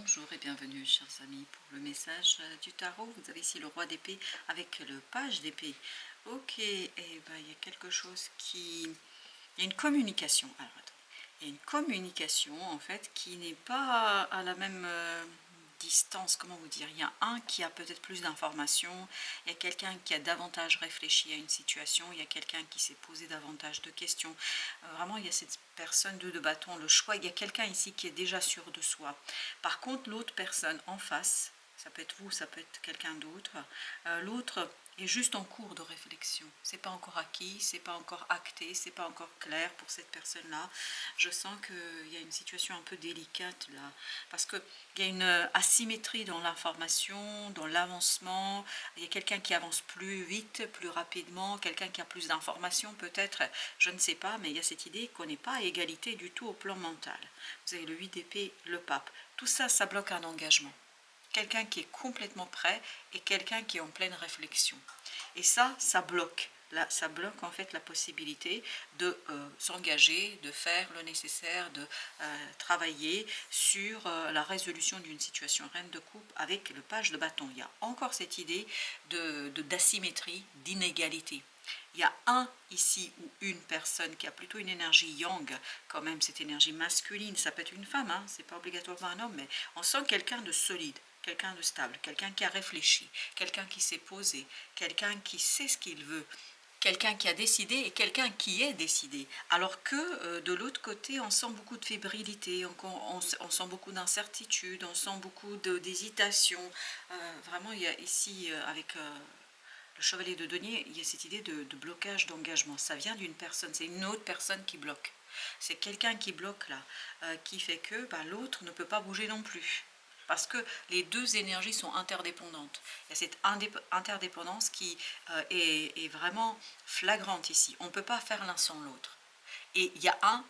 Bonjour et bienvenue chers amis pour le message du tarot. Vous avez ici le roi d'épée avec le page d'épée. Ok, et ben il y a quelque chose qui... Il y a une communication. Alors attends. Il y a une communication en fait qui n'est pas à la même distance, comment vous dire. Il y a un qui a peut-être plus d'informations, il y a quelqu'un qui a davantage réfléchi à une situation, il y a quelqu'un qui s'est posé davantage de questions. Vraiment, il y a cette personne de bâton, le choix, il y a quelqu'un ici qui est déjà sûr de soi. Par contre, l'autre personne en face, ça peut être vous, ça peut être quelqu'un d'autre, l'autre est juste en cours de réflexion. C'est pas encore acquis, c'est pas encore acté, c'est pas encore clair pour cette personne-là. Je sens qu'il y a une situation un peu délicate là, parce qu'il y a une asymétrie dans l'information, dans l'avancement. Il y a quelqu'un qui avance plus vite, plus rapidement, quelqu'un qui a plus d'informations peut-être, je ne sais pas, mais il y a cette idée qu'on n'est pas à égalité du tout au plan mental. Vous avez le 8 d'épée, le pape. Tout ça, ça bloque un engagement. Quelqu'un qui est complètement prêt et quelqu'un qui est en pleine réflexion. Et ça bloque. Là, ça bloque en fait la possibilité de s'engager, de faire le nécessaire, de travailler sur la résolution d'une situation. Reine de coupe avec le page de bâton. Il y a encore cette idée d'asymétrie, d'inégalité. Il y a un ici ou une personne qui a plutôt une énergie yang, quand même cette énergie masculine, ça peut être une femme, hein, c'est pas obligatoirement un homme, mais on sent quelqu'un de solide, quelqu'un de stable, quelqu'un qui a réfléchi, quelqu'un qui s'est posé, quelqu'un qui sait ce qu'il veut, quelqu'un qui a décidé et quelqu'un qui est décidé. Alors que de l'autre côté, on sent beaucoup de fébrilité, on sent beaucoup d'incertitude, on sent beaucoup d'hésitation. Vraiment, il y a ici, avec le chevalier de denier, il y a cette idée de blocage d'engagement. Ça vient d'une personne, c'est une autre personne qui bloque. C'est quelqu'un qui bloque là, qui fait que l'autre ne peut pas bouger non plus. Parce que les deux énergies sont interdépendantes. Il y a cette interdépendance qui est vraiment flagrante ici. On ne peut pas faire l'un sans l'autre. Et il y a un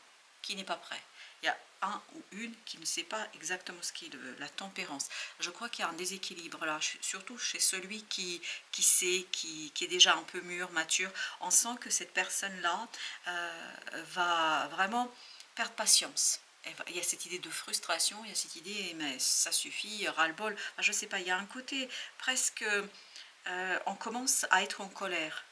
qui n'est pas prêt. Il y a un ou une qui ne sait pas exactement ce qu'il veut, la tempérance. Je crois qu'il y a un déséquilibre là, surtout chez celui qui sait, qui est déjà un peu mûr, mature. On sent que cette personne-là va vraiment perdre patience. Il y a cette idée de frustration, il y a cette idée, mais ça suffit, ras-le-bol. Enfin, je ne sais pas, il y a un côté presque, on commence à être en colère.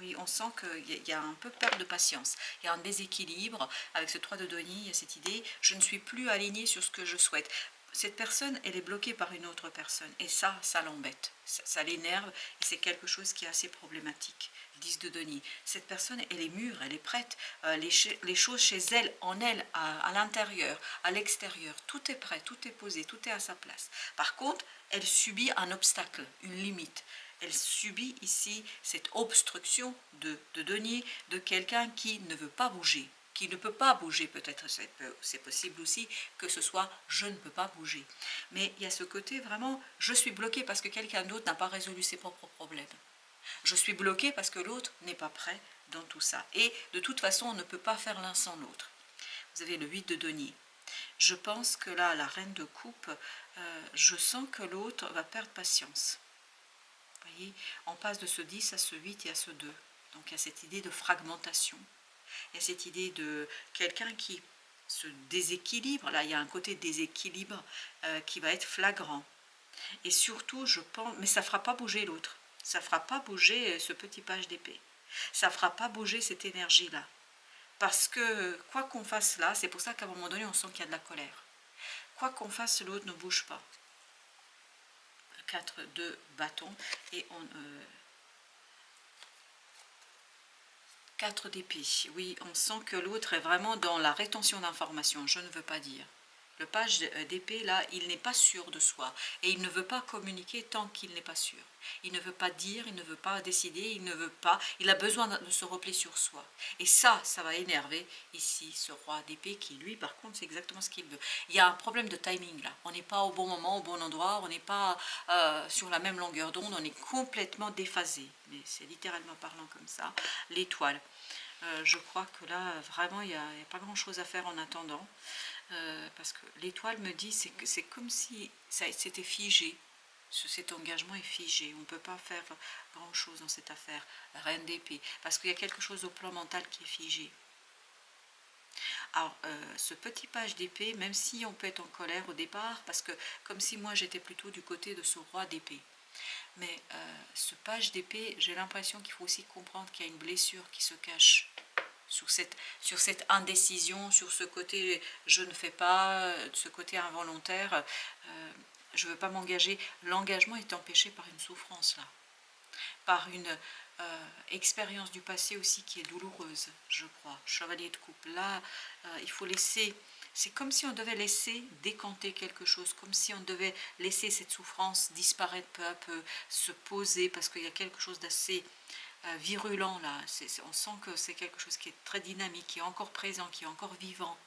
Oui, on sent qu'il y a un peu perte de patience. Il y a un déséquilibre avec ce 3 de denier, il y a cette idée, je ne suis plus alignée sur ce que je souhaite. Cette personne, elle est bloquée par une autre personne. Et ça l'embête, ça l'énerve, et c'est quelque chose qui est assez problématique. 10 de denier. Cette personne, elle est mûre, elle est prête. Les choses chez elle, en elle, à l'intérieur, à l'extérieur, tout est prêt, tout est posé, tout est à sa place. Par contre, elle subit un obstacle, une limite. Elle subit ici cette obstruction de denier de quelqu'un qui ne veut pas bouger, qui ne peut pas bouger. Peut-être c'est possible aussi que ce soit je ne peux pas bouger. Mais il y a ce côté vraiment, je suis bloqué parce que quelqu'un d'autre n'a pas résolu ses propres problèmes. Je suis bloqué parce que l'autre n'est pas prêt dans tout ça. Et de toute façon, on ne peut pas faire l'un sans l'autre. Vous avez le 8 de denier. Je pense que là, la reine de coupe, je sens que l'autre va perdre patience. Vous voyez, on passe de ce 10 à ce 8 et à ce 2. Donc il y a cette idée de fragmentation. Il y a cette idée de quelqu'un qui se déséquilibre. Là, il y a un côté déséquilibre qui va être flagrant. Et surtout, je pense, mais ça ne fera pas bouger l'autre. Ça ne fera pas bouger ce petit page d'épée. Ça ne fera pas bouger cette énergie-là. Parce que quoi qu'on fasse là, c'est pour ça qu'à un moment donné, on sent qu'il y a de la colère. Quoi qu'on fasse, l'autre ne bouge pas. 4 de bâton et on 4 d'épée. Oui, on sent que l'autre est vraiment dans la rétention d'informations. Je ne veux pas dire. Le page d'épée, là, il n'est pas sûr de soi. Et il ne veut pas communiquer tant qu'il n'est pas sûr. Il ne veut pas dire, il ne veut pas décider, il ne veut pas... Il a besoin de se replier sur soi. Et ça va énerver ici ce roi d'épée qui, lui, par contre, c'est exactement ce qu'il veut. Il y a un problème de timing, là. On n'est pas au bon moment, au bon endroit, on n'est pas sur la même longueur d'onde, on est complètement déphasé. Mais c'est littéralement parlant comme ça. L'étoile. Je crois que là, vraiment, il n'y a pas grand-chose à faire en attendant. Parce que l'étoile me dit que c'est comme si c'était figé. Cet engagement est figé. On ne peut pas faire grand-chose dans cette affaire. Reine d'épée. Parce qu'il y a quelque chose au plan mental qui est figé. Alors, ce petit page d'épée, même si on peut être en colère au départ, parce que comme si moi j'étais plutôt du côté de ce roi d'épée. Mais ce page d'épée, j'ai l'impression qu'il faut aussi comprendre qu'il y a une blessure qui se cache sur cette indécision, sur ce côté je ne fais pas, ce côté involontaire, je ne veux pas m'engager. L'engagement est empêché par une souffrance là, par une expérience du passé aussi qui est douloureuse, je crois. Chevalier de coupe, là, il faut laisser, c'est comme si on devait laisser décanter quelque chose, comme si on devait laisser cette souffrance disparaître peu à peu, se poser, parce qu'il y a quelque chose d'assez virulent là. On sent que c'est quelque chose qui est très dynamique, qui est encore présent, qui est encore vivant.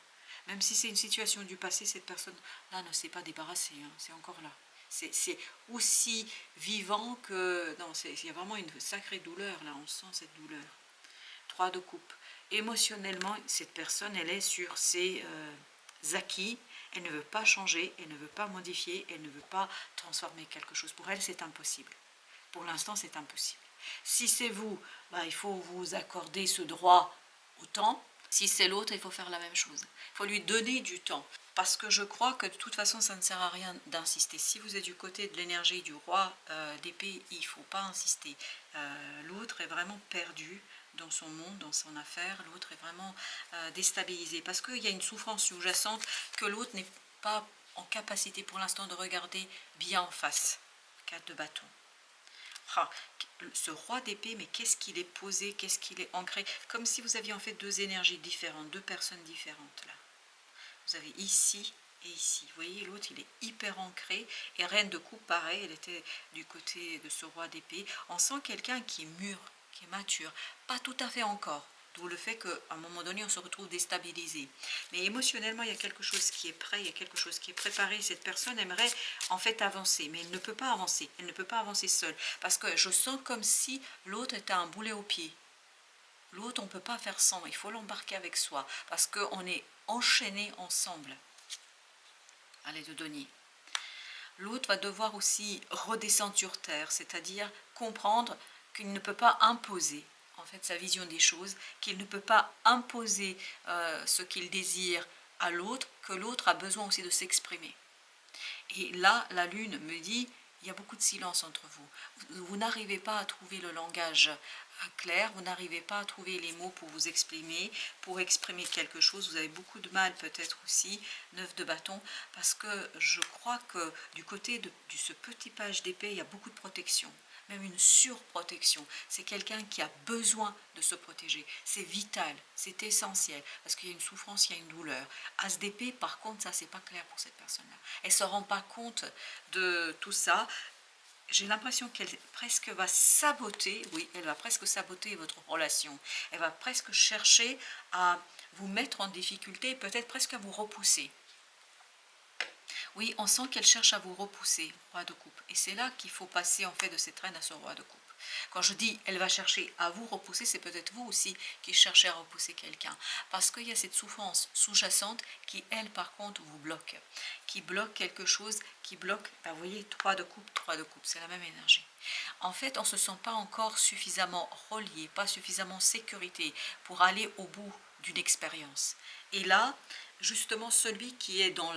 Même si c'est une situation du passé, cette personne-là ne s'est pas débarrassée, hein, c'est encore là. C'est aussi vivant que... Non, il y a vraiment une sacrée douleur, là, on sent cette douleur. 3 de coupe. Émotionnellement, cette personne, elle est sur ses acquis, elle ne veut pas changer, elle ne veut pas modifier, elle ne veut pas transformer quelque chose. Pour elle, c'est impossible. Pour l'instant, c'est impossible. Si c'est vous, bah, il faut vous accorder ce droit au temps. Si c'est l'autre, il faut faire la même chose. Il faut lui donner du temps. Parce que je crois que de toute façon, ça ne sert à rien d'insister. Si vous êtes du côté de l'énergie du roi d'épée, il ne faut pas insister. L'autre est vraiment perdu dans son monde, dans son affaire. L'autre est vraiment déstabilisé. Parce qu'il y a une souffrance sous-jacente que l'autre n'est pas en capacité pour l'instant de regarder bien en face. 4 de bâton. Ah, ce roi d'épée, mais qu'est-ce qu'il est posé, qu'est-ce qu'il est ancré, comme si vous aviez en fait 2 énergies différentes, 2 personnes différentes là. Vous avez ici et ici, vous voyez, l'autre il est hyper ancré, et reine de coupe pareil, elle était du côté de ce roi d'épée. On sent quelqu'un qui est mûr, qui est mature, pas tout à fait encore. D'où le fait qu'à un moment donné, on se retrouve déstabilisé. Mais émotionnellement, il y a quelque chose qui est prêt, il y a quelque chose qui est préparé. Cette personne aimerait en fait avancer, mais elle ne peut pas avancer. Elle ne peut pas avancer seule. Parce que je sens comme si l'autre était un boulet au pied. L'autre, on ne peut pas faire sans. Il faut l'embarquer avec soi. Parce qu'on est enchaînés ensemble. Allez, de denier. L'autre va devoir aussi redescendre sur terre, c'est-à-dire comprendre qu'il ne peut pas imposer en fait sa vision des choses, qu'il ne peut pas imposer ce qu'il désire à l'autre, que l'autre a besoin aussi de s'exprimer. Et là, la lune me dit, il y a beaucoup de silence entre vous. Vous n'arrivez pas à trouver le langage clair, vous n'arrivez pas à trouver les mots pour vous exprimer, pour exprimer quelque chose. Vous avez beaucoup de mal peut-être aussi, 9 de bâton, parce que je crois que du côté de ce petit page d'épée, il y a beaucoup de protection, même une surprotection. C'est quelqu'un qui a besoin de se protéger. C'est vital, c'est essentiel, parce qu'il y a une souffrance, il y a une douleur. As d'épée, par contre, ça, c'est pas clair pour cette personne-là. Elle ne se rend pas compte de tout ça. J'ai l'impression qu'elle presque va saboter, oui, elle va presque saboter votre relation. Elle va presque chercher à vous mettre en difficulté, peut-être presque à vous repousser. Oui, on sent qu'elle cherche à vous repousser, roi de coupe. Et c'est là qu'il faut passer en fait de cette reine à ce roi de coupe. Quand je dis elle va chercher à vous repousser, c'est peut-être vous aussi qui cherchez à repousser quelqu'un. Parce qu'il y a cette souffrance sous-jacente qui, elle, par contre, vous bloque. Qui bloque quelque chose, qui bloque, ben, vous voyez, 3 de coupe, c'est la même énergie. En fait, on ne se sent pas encore suffisamment relié, pas suffisamment sécurité pour aller au bout d'une expérience. Et là, justement, celui qui est dans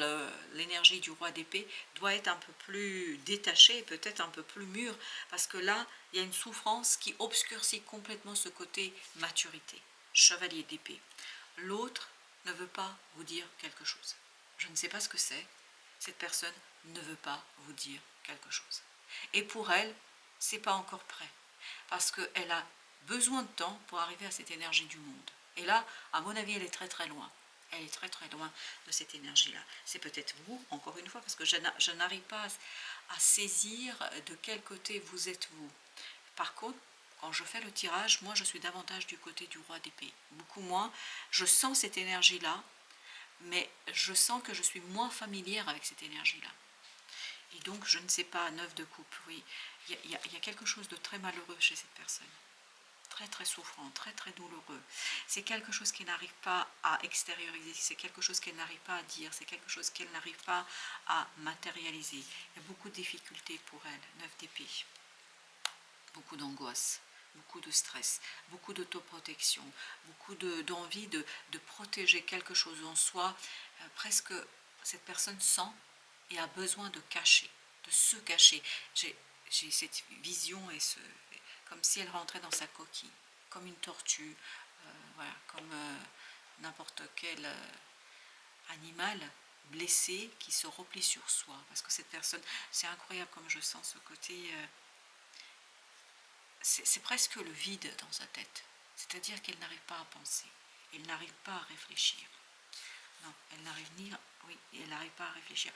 l'énergie du roi d'épée doit être un peu plus détaché, peut-être un peu plus mûr, parce que là, il y a une souffrance qui obscurcit complètement ce côté maturité. Chevalier d'épée. L'autre ne veut pas vous dire quelque chose. Je ne sais pas ce que c'est. Cette personne ne veut pas vous dire quelque chose. Et pour elle, c'est pas encore prêt, parce qu'elle a besoin de temps pour arriver à cette énergie du monde. Et là, à mon avis, elle est très très loin. Elle est très très loin de cette énergie-là. C'est peut-être vous, encore une fois, parce que je n'arrive pas à saisir de quel côté vous êtes vous. Par contre, quand je fais le tirage, moi je suis davantage du côté du roi d'épée. Beaucoup moins. Je sens cette énergie-là, mais je sens que je suis moins familière avec cette énergie-là. Et donc, je ne sais pas, 9 de coupe, oui, il y a quelque chose de très malheureux chez cette personne. Très, très souffrant, très, très douloureux. C'est quelque chose qu'elle n'arrive pas à extérioriser, c'est quelque chose qu'elle n'arrive pas à dire, c'est quelque chose qu'elle n'arrive pas à matérialiser. Il y a beaucoup de difficultés pour elle, 9 d'épée. Beaucoup d'angoisse. beaucoup de stress, beaucoup d'autoprotection, beaucoup d'envie de protéger quelque chose en soi. Presque cette personne sent et a besoin de cacher, de se cacher. J'ai cette vision comme si elle rentrait dans sa coquille, comme une tortue, voilà, comme n'importe quel animal blessé qui se replie sur soi. Parce que cette personne, c'est incroyable comme je sens ce côté, c'est presque le vide dans sa tête. C'est-à-dire qu'elle n'arrive pas à penser, elle n'arrive pas à réfléchir. Non, elle n'arrive ni, oui, elle n'arrive pas à réfléchir.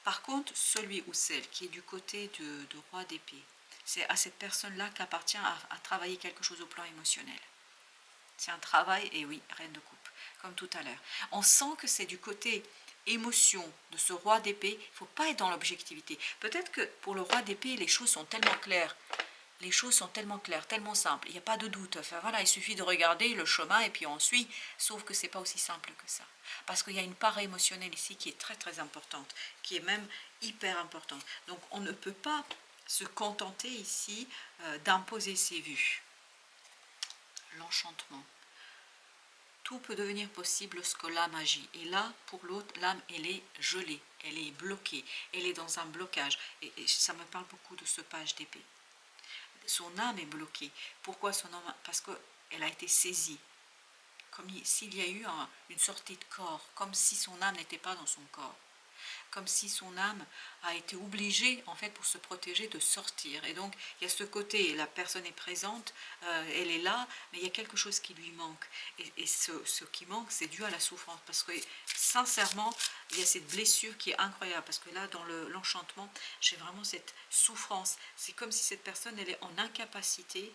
Par contre, celui ou celle qui est du côté de roi d'épée, c'est à cette personne-là qu'appartient à travailler quelque chose au plan émotionnel. C'est un travail, et oui, reine de coupe, comme tout à l'heure. On sent que c'est du côté émotion de ce roi d'épée, il ne faut pas être dans l'objectivité. Peut-être que pour le roi d'épée, les choses sont tellement claires. Les choses sont tellement claires, tellement simples, il n'y a pas de doute. Enfin voilà, il suffit de regarder le chemin et puis on suit, sauf que ce n'est pas aussi simple que ça. Parce qu'il y a une part émotionnelle ici qui est très très importante, qui est même hyper importante. Donc on ne peut pas se contenter ici d'imposer ses vues. L'enchantement. Tout peut devenir possible lorsque l'âme agit. Et là, pour l'autre, l'âme, elle est gelée, elle est bloquée, elle est dans un blocage. Et ça me parle beaucoup de ce page d'épée. Son âme est bloquée. Pourquoi son âme? Parce qu'elle a été saisie. Comme s'il y a eu une sortie de corps, comme si son âme n'était pas dans son corps. Comme si son âme a été obligée, en fait, pour se protéger, de sortir. Et donc, il y a ce côté, la personne est présente, elle est là, mais il y a quelque chose qui lui manque. Et ce qui manque, c'est dû à la souffrance. Parce que, sincèrement, il y a cette blessure qui est incroyable. Parce que là, dans l'enchantement, j'ai vraiment cette souffrance. C'est comme si cette personne, elle est en incapacité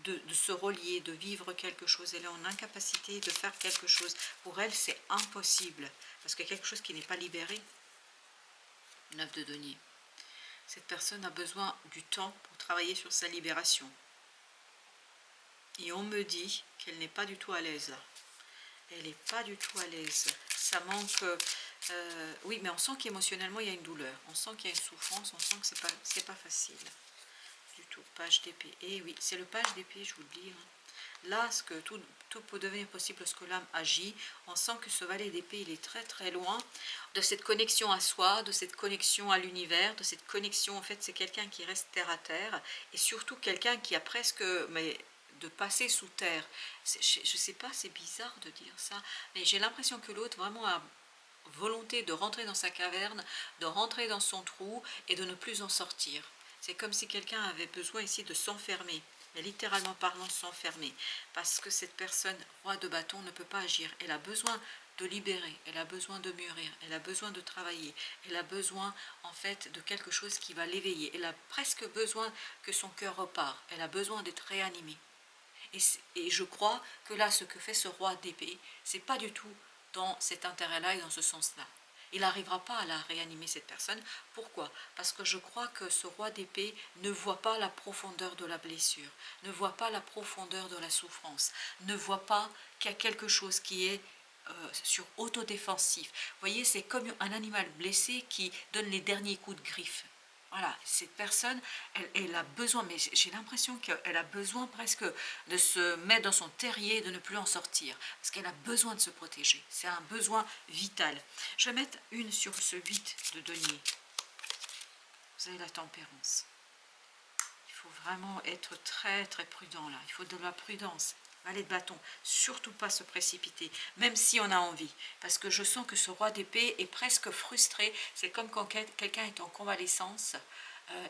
de se relier, de vivre quelque chose. Elle est en incapacité de faire quelque chose. Pour elle, c'est impossible. Parce qu'il y a quelque chose qui n'est pas libéré. 9 de denier. Cette personne a besoin du temps pour travailler sur sa libération. Et on me dit qu'elle n'est pas du tout à l'aise là. Elle n'est pas du tout à l'aise. Ça manque... oui, mais on sent qu'émotionnellement, il y a une douleur. On sent qu'il y a une souffrance. On sent que c'est pas facile. Du tout. Page d'épée. Et oui, c'est le page d'épée, je vous le dis. Là, ce que tout peut devenir possible lorsque l'âme agit, on sent que ce valet d'épée, il est très très loin de cette connexion à soi, de cette connexion à l'univers, de cette connexion, en fait, c'est quelqu'un qui reste terre à terre, et surtout quelqu'un qui a presque, mais de passer sous terre. Je ne sais pas, c'est bizarre de dire ça, mais j'ai l'impression que l'autre vraiment a volonté de rentrer dans sa caverne, de rentrer dans son trou et de ne plus en sortir. C'est comme si quelqu'un avait besoin ici de s'enfermer, mais littéralement parlant s'enfermer, parce que cette personne, roi de bâton, ne peut pas agir. Elle a besoin de libérer, elle a besoin de mûrir, elle a besoin de travailler, elle a besoin en fait de quelque chose qui va l'éveiller. Elle a presque besoin que son cœur repart, elle a besoin d'être réanimée. Et je crois que là, ce que fait ce roi d'épée, c'est pas du tout dans cet intérêt-là et dans ce sens-là. Il n'arrivera pas à la réanimer, cette personne. Pourquoi? Parce que je crois que ce roi d'épée ne voit pas la profondeur de la blessure, ne voit pas la profondeur de la souffrance, ne voit pas qu'il y a quelque chose qui est sur autodéfensif. Vous voyez, c'est comme un animal blessé qui donne les derniers coups de griffe. Voilà, cette personne, elle a besoin, mais j'ai l'impression qu'elle a besoin presque de se mettre dans son terrier, de ne plus en sortir, parce qu'elle a besoin de se protéger. C'est un besoin vital. Je vais mettre une sur ce 8 de denier. Vous avez la tempérance. Il faut vraiment être très très prudent là. Il faut de la prudence. Valet de bâton, surtout pas se précipiter, même si on a envie. Parce que je sens que ce roi d'épée est presque frustré. C'est comme quand quelqu'un est en convalescence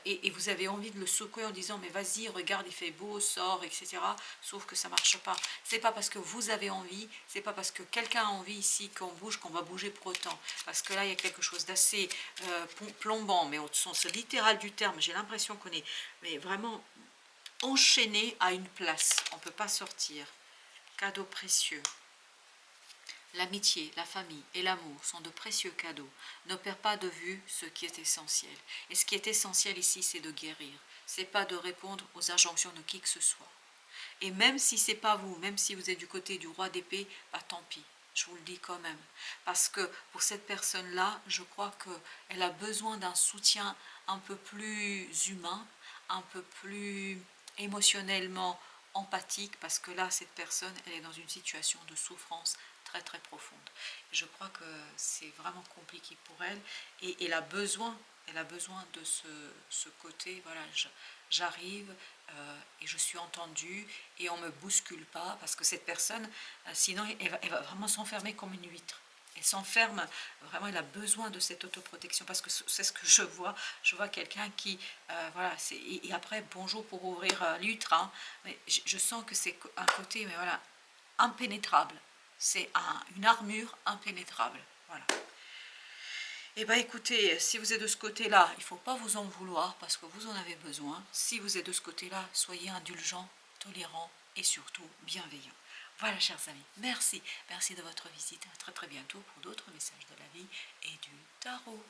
et vous avez envie de le secouer en disant mais vas-y, regarde, il fait beau, sors, etc. Sauf que ça ne marche pas. C'est pas parce que vous avez envie, c'est pas parce que quelqu'un a envie ici qu'on bouge, qu'on va bouger pour autant. Parce que là, il y a quelque chose d'assez plombant, mais au sens littéral du terme, j'ai l'impression qu'on est mais vraiment enchaîné à une place, on ne peut pas sortir. Cadeaux précieux. L'amitié, la famille et l'amour sont de précieux cadeaux. Ne perds pas de vue ce qui est essentiel. Et ce qui est essentiel ici, c'est de guérir. C'est pas de répondre aux injonctions de qui que ce soit. Et même si c'est pas vous, même si vous êtes du côté du roi d'épée, bah tant pis. Je vous le dis quand même. Parce que pour cette personne-là, je crois qu'elle a besoin d'un soutien un peu plus humain, un peu plus émotionnellement empathique, parce que là, cette personne, elle est dans une situation de souffrance très très profonde. Je crois que c'est vraiment compliqué pour elle, et elle a besoin de ce côté, voilà, j'arrive et je suis entendue et on ne me bouscule pas, parce que cette personne, sinon, elle va vraiment s'enfermer comme une huître. Elle s'enferme, vraiment, elle a besoin de cette autoprotection, parce que c'est ce que je vois quelqu'un qui, voilà, et après, bonjour pour ouvrir l'huître, hein, mais je sens que c'est un côté, mais voilà, impénétrable, c'est une armure impénétrable, voilà. Eh bien écoutez, si vous êtes de ce côté-là, il ne faut pas vous en vouloir parce que vous en avez besoin. Si vous êtes de ce côté-là, soyez indulgents, tolérants et surtout bienveillants. Voilà, chers amis, merci. Merci de votre visite. À très très bientôt pour d'autres messages de la vie et du tarot.